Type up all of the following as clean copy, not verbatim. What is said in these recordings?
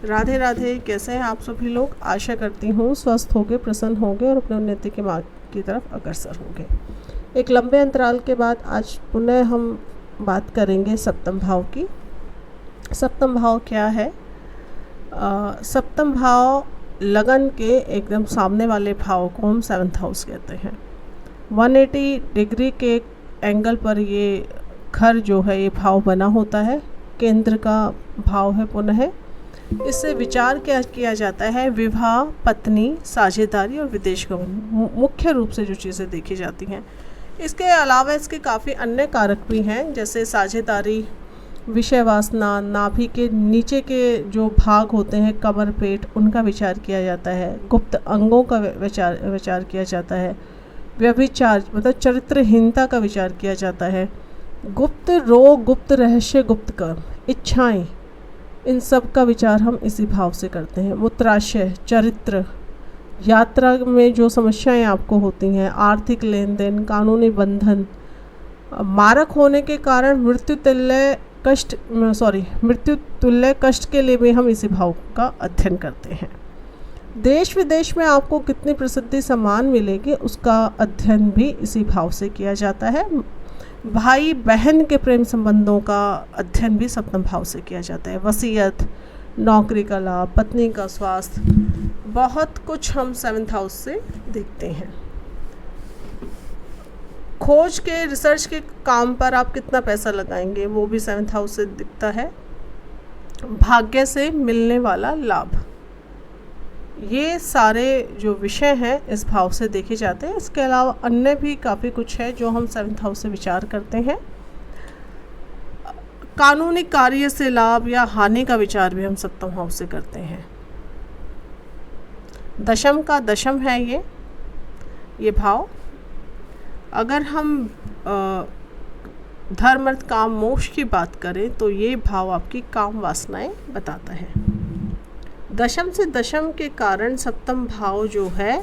राधे राधे। कैसे हैं आप सभी लोग? आशा करती हूँ स्वस्थ होंगे, प्रसन्न होंगे और अपने उन्नति के मार्ग की तरफ अग्रसर होंगे। एक लंबे अंतराल के बाद आज पुनः हम बात करेंगे सप्तम भाव की। सप्तम भाव क्या है? सप्तम भाव लगन के एकदम सामने वाले भाव को हम 7th हाउस कहते हैं। 180 डिग्री के एंगल पर ये घर जो है ये भाव बना होता है। केंद्र का भाव है पुनः। इससे विचार क्या किया जाता है? विवाह, पत्नी, साझेदारी और विदेश गमन मुख्य रूप से जो चीज़ें देखी जाती हैं। इसके अलावा इसके काफ़ी अन्य कारक भी हैं, जैसे साझेदारी, विषय वासना, नाभि के नीचे के जो भाग होते हैं कमर, पेट, उनका विचार किया जाता है। गुप्त अंगों का विचार किया जाता है। व्यभिचार मतलब चरित्रहीनता का विचार किया जाता है। गुप्त रोग, गुप्त रहस्य, गुप्त कर्म, इच्छाएं, इन सब का विचार हम इसी भाव से करते हैं। मूत्राशय, चरित्र, यात्रा में जो समस्याएं आपको होती हैं, आर्थिक लेन देन, कानूनी बंधन, मारक होने के कारण मृत्यु तुल्य कष्ट के लिए भी हम इसी भाव का अध्ययन करते हैं। देश विदेश में आपको कितनी प्रसिद्धि सम्मान मिलेगी उसका अध्ययन भी इसी भाव से किया जाता है। भाई बहन के प्रेम संबंधों का अध्ययन भी सप्तम भाव से किया जाता है। वसीयत, नौकरी का लाभ, पत्नी का स्वास्थ्य, बहुत कुछ हम 7th हाउस से देखते हैं। खोज के, रिसर्च के काम पर आप कितना पैसा लगाएंगे वो भी 7th हाउस से दिखता है। भाग्य से मिलने वाला लाभ, ये सारे जो विषय हैं इस भाव से देखे जाते हैं। इसके अलावा अन्य भी काफ़ी कुछ है जो हम 7th हाउस से विचार करते हैं। कानूनी कार्य से लाभ या हानि का विचार भी हम सप्तम हाउस से करते हैं। दशम का दशम है ये भाव। अगर हम धर्म, अर्थ, काम, मोक्ष की बात करें तो ये भाव आपकी काम वासनाएं बताता है। दशम से दशम के कारण सप्तम भाव जो है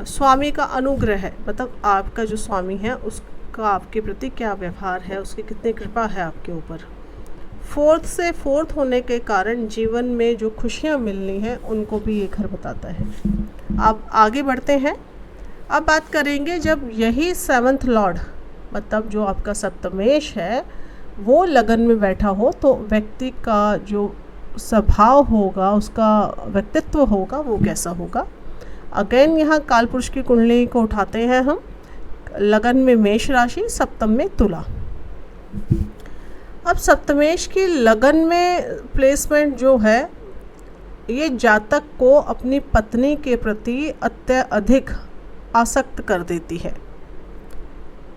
स्वामी का अनुग्रह है, मतलब आपका जो स्वामी है उसका आपके प्रति क्या व्यवहार है, उसकी कितनी कृपा है आपके ऊपर। 4th से 4th होने के कारण जीवन में जो खुशियाँ मिलनी हैं उनको भी ये घर बताता है। अब आगे बढ़ते हैं। अब बात करेंगे जब यही 7th लॉर्ड मतलब जो आपका सप्तमेश है वो लगन में बैठा हो तो व्यक्ति का जो स्वभाव होगा, उसका व्यक्तित्व होगा, वो कैसा होगा। अगेन यहाँ काल पुरुष की कुंडली को उठाते हैं हम। लगन में मेष राशि, सप्तम में तुला। अब सप्तमेश की लगन में प्लेसमेंट जो है ये जातक को अपनी पत्नी के प्रति अत्यधिक आसक्त कर देती है,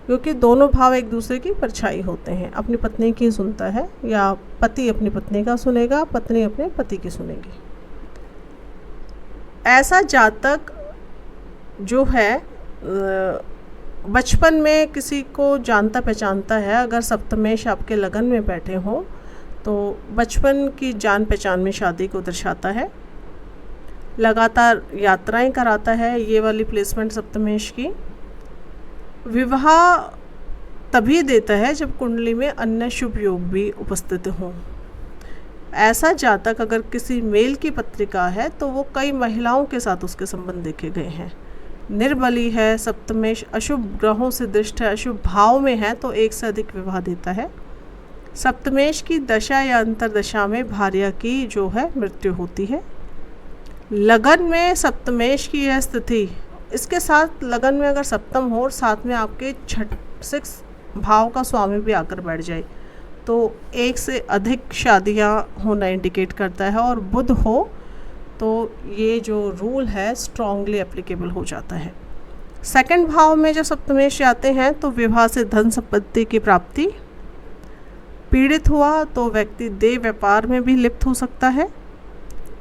क्योंकि दोनों भाव एक दूसरे की परछाई होते हैं। अपनी पत्नी की सुनता है या पति अपनी पत्नी का सुनेगा, पत्नी अपने पति की सुनेगी। ऐसा जातक जो है बचपन में किसी को जानता पहचानता है। अगर सप्तमेश आपके लगन में बैठे हों तो बचपन की जान पहचान में शादी को दर्शाता है। लगातार यात्राएं कराता है ये वाली प्लेसमेंट सप्तमेश की। विवाह तभी देता है जब कुंडली में अन्य शुभ योग भी उपस्थित हों। ऐसा जातक अगर किसी मेल की पत्रिका है तो वो कई महिलाओं के साथ उसके संबंध देखे गए हैं। निर्बली है, सप्तमेश अशुभ ग्रहों से दृष्ट है, अशुभ भाव में है तो एक से अधिक विवाह देता है। सप्तमेश की दशा या अंतरदशा में भार्या की जो है मृत्यु होती है। लगन में सप्तमेश की यह स्थिति, इसके साथ लगन में अगर सप्तम हो और साथ में आपके 6 भाव का स्वामी भी आकर बैठ जाए तो एक से अधिक शादियां होना इंडिकेट करता है। और बुध हो तो ये जो रूल है स्ट्रांगली एप्लीकेबल हो जाता है। 2nd भाव में जब सप्तमेश जाते हैं तो विवाह से धन संपत्ति की प्राप्ति। पीड़ित हुआ तो व्यक्ति देह व्यापार में भी लिप्त हो सकता है।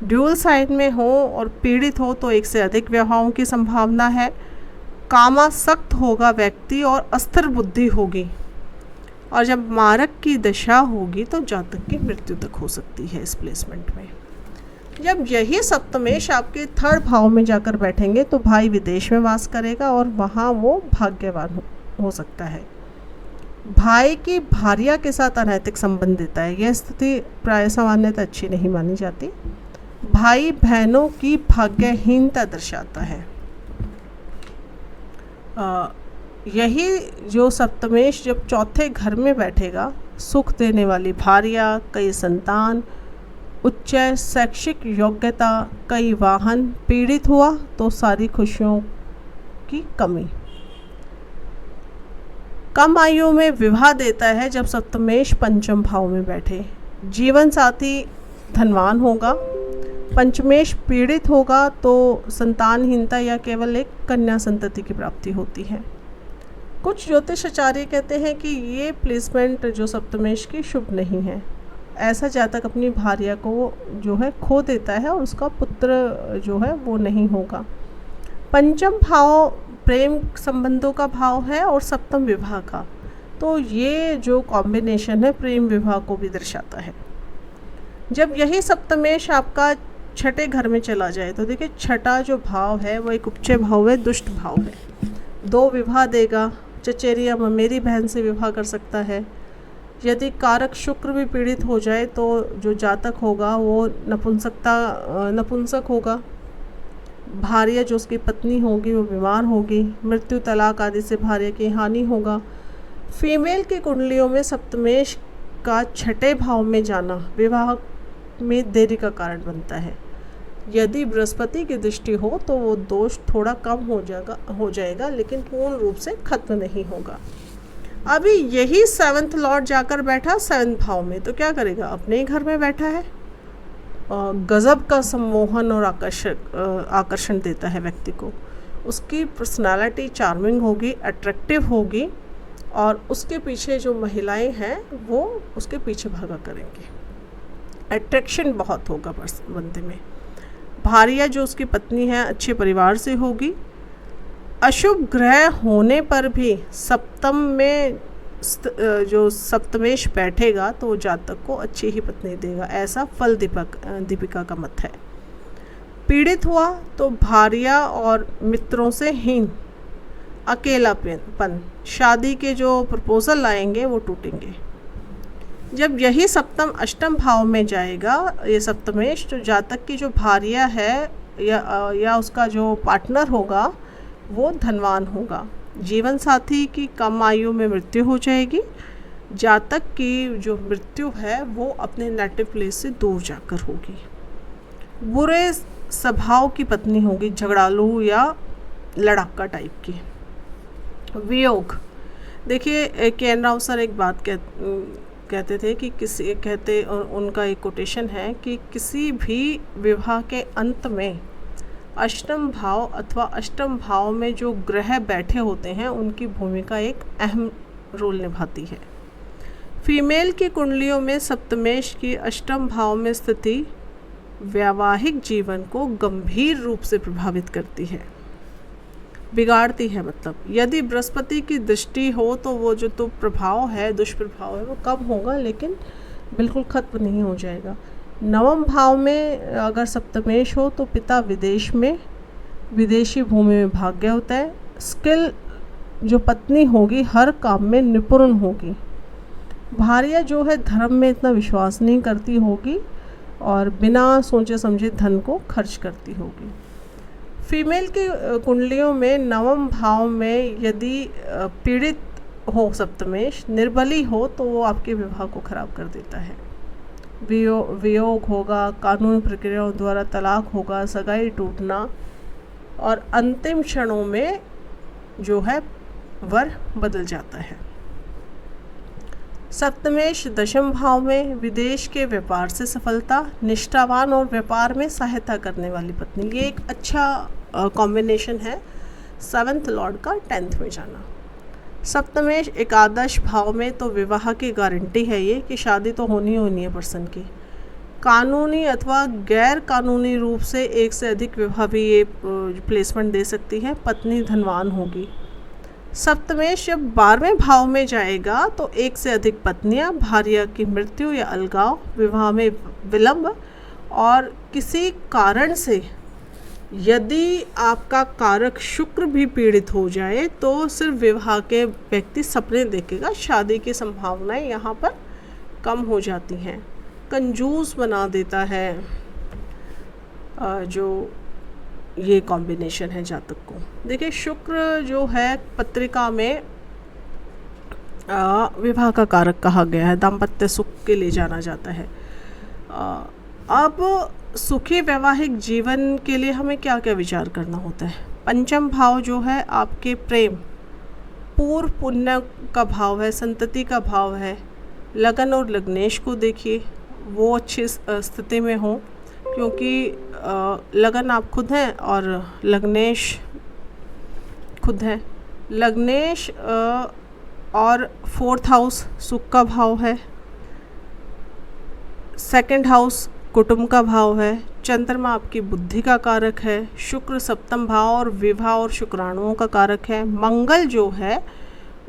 ड्यूल साइन में हो और पीड़ित हो तो एक से अधिक विवाहों की संभावना है। कामासक्त होगा व्यक्ति और अस्थिर बुद्धि होगी। और जब मारक की दशा होगी तो जातक की मृत्यु तक हो सकती है इस प्लेसमेंट में। जब यही सप्तमेश आपके 3rd भाव में जाकर बैठेंगे तो भाई विदेश में वास करेगा और वहाँ वो भाग्यवान हो सकता है। भाई की भार्या के साथ अनैतिक संबंध देता है। यह स्थिति प्राय सामान्यतः अच्छी नहीं मानी जाती। भाई बहनों की भाग्यहीनता दर्शाता है। यही जो सप्तमेश जब चौथे घर में बैठेगा, सुख देने वाली भार्या, कई संतान, उच्च शैक्षिक योग्यता, कई वाहन, पीड़ित हुआ तो सारी खुशियों की कमी। कम आयु में विवाह देता है जब सप्तमेश पंचम भाव में बैठे। जीवन साथी धनवान होगा। पंचमेश पीड़ित होगा तो संतानहीनता या केवल एक कन्या संतति की प्राप्ति होती है। कुछ ज्योतिषाचार्य कहते हैं कि ये प्लेसमेंट जो सप्तमेश की शुभ नहीं है। ऐसा जातक अपनी भार्या को जो है खो देता है और उसका पुत्र जो है वो नहीं होगा। पंचम भाव प्रेम संबंधों का भाव है और सप्तम विवाह का, तो ये जो कॉम्बिनेशन है प्रेम विवाह को भी दर्शाता है। जब यही सप्तमेश आपका छठे घर में चला जाए तो देखिए छठा जो भाव है वो एक उपचय भाव है, दुष्ट भाव है। 2 विवाह देगा। चचेरी या ममेरी बहन से विवाह कर सकता है। यदि कारक शुक्र भी पीड़ित हो जाए तो जो जातक होगा वो नपुंसक होगा। भार्या जो उसकी पत्नी होगी वो बीमार होगी। मृत्यु, तलाक आदि से भार्या की हानि होगा। फीमेल की कुंडलियों में सप्तमेश का छठे भाव में जाना विवाह में देरी का कारण बनता है। यदि बृहस्पति की दृष्टि हो तो वो दोष थोड़ा कम हो जाएगा लेकिन पूर्ण रूप से खत्म नहीं होगा। अभी यही 7th लॉर्ड जाकर बैठा 7th भाव में, तो क्या करेगा? अपने ही घर में बैठा है। गजब का सम्मोहन और आकर्षण देता है व्यक्ति को। उसकी पर्सनालिटी चार्मिंग होगी, अट्रैक्टिव होगी और उसके पीछे जो महिलाएं हैं वो उसके पीछे भागा करेंगे। अट्रैक्शन बहुत होगा बंदे में। भार्या जो उसकी पत्नी है अच्छे परिवार से होगी। अशुभ ग्रह होने पर भी सप्तम में जो सप्तमेश बैठेगा तो वो जातक को अच्छी ही पत्नी देगा, ऐसा फल दीपिका का मत है। पीड़ित हुआ तो भार्या और मित्रों से हीन, अकेलापन, शादी के जो प्रपोजल आएंगे वो टूटेंगे। जब यही सप्तम अष्टम भाव में जाएगा ये सप्तमेश, तो जातक की जो भार्या है या उसका जो पार्टनर होगा वो धनवान होगा। जीवन साथी की कम आयु में मृत्यु हो जाएगी। जातक की जो मृत्यु है वो अपने नेटिव प्लेस से दूर जाकर होगी। बुरे स्वभाव की पत्नी होगी, झगड़ालू या लड़ाका टाइप की। वियोग, देखिए के.एन. राव सर एक बात कहते थे कि उनका एक कोटेशन है कि किसी भी विवाह के अंत में अष्टम भाव अथवा अष्टम भाव में जो ग्रह बैठे होते हैं उनकी भूमिका एक अहम रोल निभाती है। फीमेल की कुंडलियों में सप्तमेश की अष्टम भाव में स्थिति वैवाहिक जीवन को गंभीर रूप से प्रभावित करती है, बिगाड़ती है। मतलब यदि बृहस्पति की दृष्टि हो तो वो जो तो प्रभाव है, दुष्प्रभाव है, वो कम होगा लेकिन बिल्कुल खत्म नहीं हो जाएगा। नवम भाव में अगर सप्तमेश हो तो पिता विदेश में, विदेशी भूमि में भाग्य होता है। स्किल जो पत्नी होगी हर काम में निपुण होगी। भार्या जो है धर्म में इतना विश्वास नहीं करती होगी और बिना सोचे समझे धन को खर्च करती होगी। फीमेल की कुंडलियों में नवम भाव में यदि पीड़ित हो सप्तमेश, निर्बली हो तो वो आपके विवाह को खराब कर देता है। वियोग होगा, कानूनी प्रक्रियाओं द्वारा तलाक होगा, सगाई टूटना और अंतिम क्षणों में जो है वर बदल जाता है। सप्तमेश दशम भाव में विदेश के व्यापार से सफलता, निष्ठावान और व्यापार में सहायता करने वाली पत्नी, ये एक अच्छा कॉम्बिनेशन है 7th लॉर्ड का 10th में जाना। सप्तमेश एकादश भाव में तो विवाह की गारंटी है ये कि शादी तो होनी है पर्सन की। कानूनी अथवा गैर कानूनी रूप से एक से अधिक विवाह भी ये प्लेसमेंट दे सकती है। पत्नी धनवान होगी। सप्तमेश जब 12वें भाव में जाएगा तो एक से अधिक पत्नियां, भार्या की मृत्यु या अलगाव, विवाह में विलंब और किसी कारण से यदि आपका कारक शुक्र भी पीड़ित हो जाए तो सिर्फ विवाह के व्यक्ति सपने देखेगा, शादी की संभावनाएं यहाँ पर कम हो जाती हैं। कंजूस बना देता है जो ये कॉम्बिनेशन है जातक को। देखिए शुक्र जो है पत्रिका में विवाह का कारक कहा गया है, दाम्पत्य सुख के लिए जाना जाता है। अब सुखी वैवाहिक जीवन के लिए हमें क्या क्या विचार करना होता है। पंचम भाव जो है आपके प्रेम, पूर्व पुण्य का भाव है, संतति का भाव है। लगन और लग्नेश को देखिए, वो अच्छी स्थिति में हो, क्योंकि लगन आप खुद हैं और लग्नेश खुद हैं। लग्नेश और 4th हाउस सुख का भाव है, 2nd हाउस कुटुंब का भाव है। चंद्रमा आपकी बुद्धि का कारक है। शुक्र 7th भाव और विवाह और शुक्राणुओं का कारक है। मंगल जो है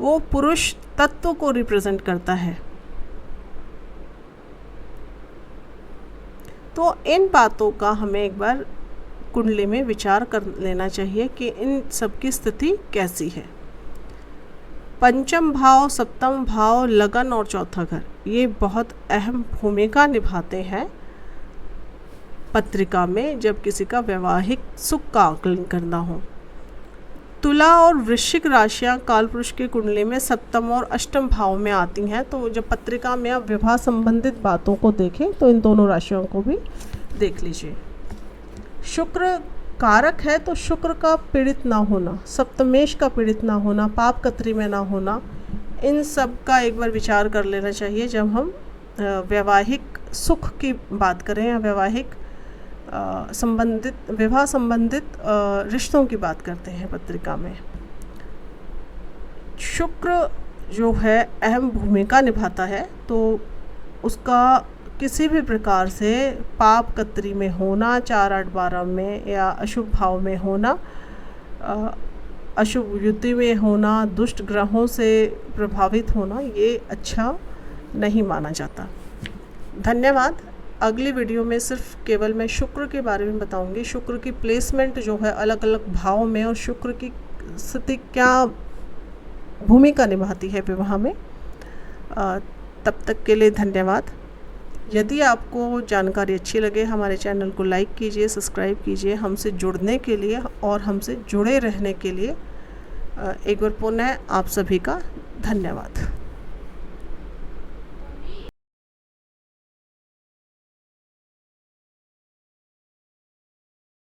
वो पुरुष तत्व को रिप्रेजेंट करता है। तो इन बातों का हमें एक बार कुंडली में विचार कर लेना चाहिए कि इन सब की स्थिति कैसी है। पंचम भाव, 7th भाव, लगन और 4था घर, ये बहुत अहम भूमिका निभाते हैं पत्रिका में जब किसी का वैवाहिक सुख का आकलन करना हो। तुला और वृश्चिक राशियां कालपुरुष की कुंडली में 7th और 8th भाव में आती हैं। तो जब पत्रिका में आप विवाह संबंधित बातों को देखें तो इन दोनों राशियों को भी देख लीजिए। शुक्र कारक है तो शुक्र का पीड़ित ना होना, सप्तमेश का पीड़ित ना होना, पाप कत्री में ना होना, इन सब का एक बार विचार कर लेना चाहिए जब हम वैवाहिक सुख की बात करें या वैवाहिक संबंधित विवाह संबंधित रिश्तों की बात करते हैं पत्रिका में। शुक्र जो है अहम भूमिका निभाता है, तो उसका किसी भी प्रकार से पाप कत्री में होना, 4, 8, 12 में या अशुभ भाव में होना, अशुभ युति में होना, दुष्ट ग्रहों से प्रभावित होना, ये अच्छा नहीं माना जाता। धन्यवाद। अगली वीडियो में सिर्फ केवल मैं शुक्र के बारे में बताऊंगी, शुक्र की प्लेसमेंट जो है अलग अलग भाव में और शुक्र की स्थिति क्या भूमिका निभाती है विवाह में। तब तक के लिए धन्यवाद। यदि आपको जानकारी अच्छी लगे हमारे चैनल को लाइक कीजिए, सब्सक्राइब कीजिए। हमसे जुड़ने के लिए और हमसे जुड़े रहने के लिए एक बार पुनः आप सभी का धन्यवाद।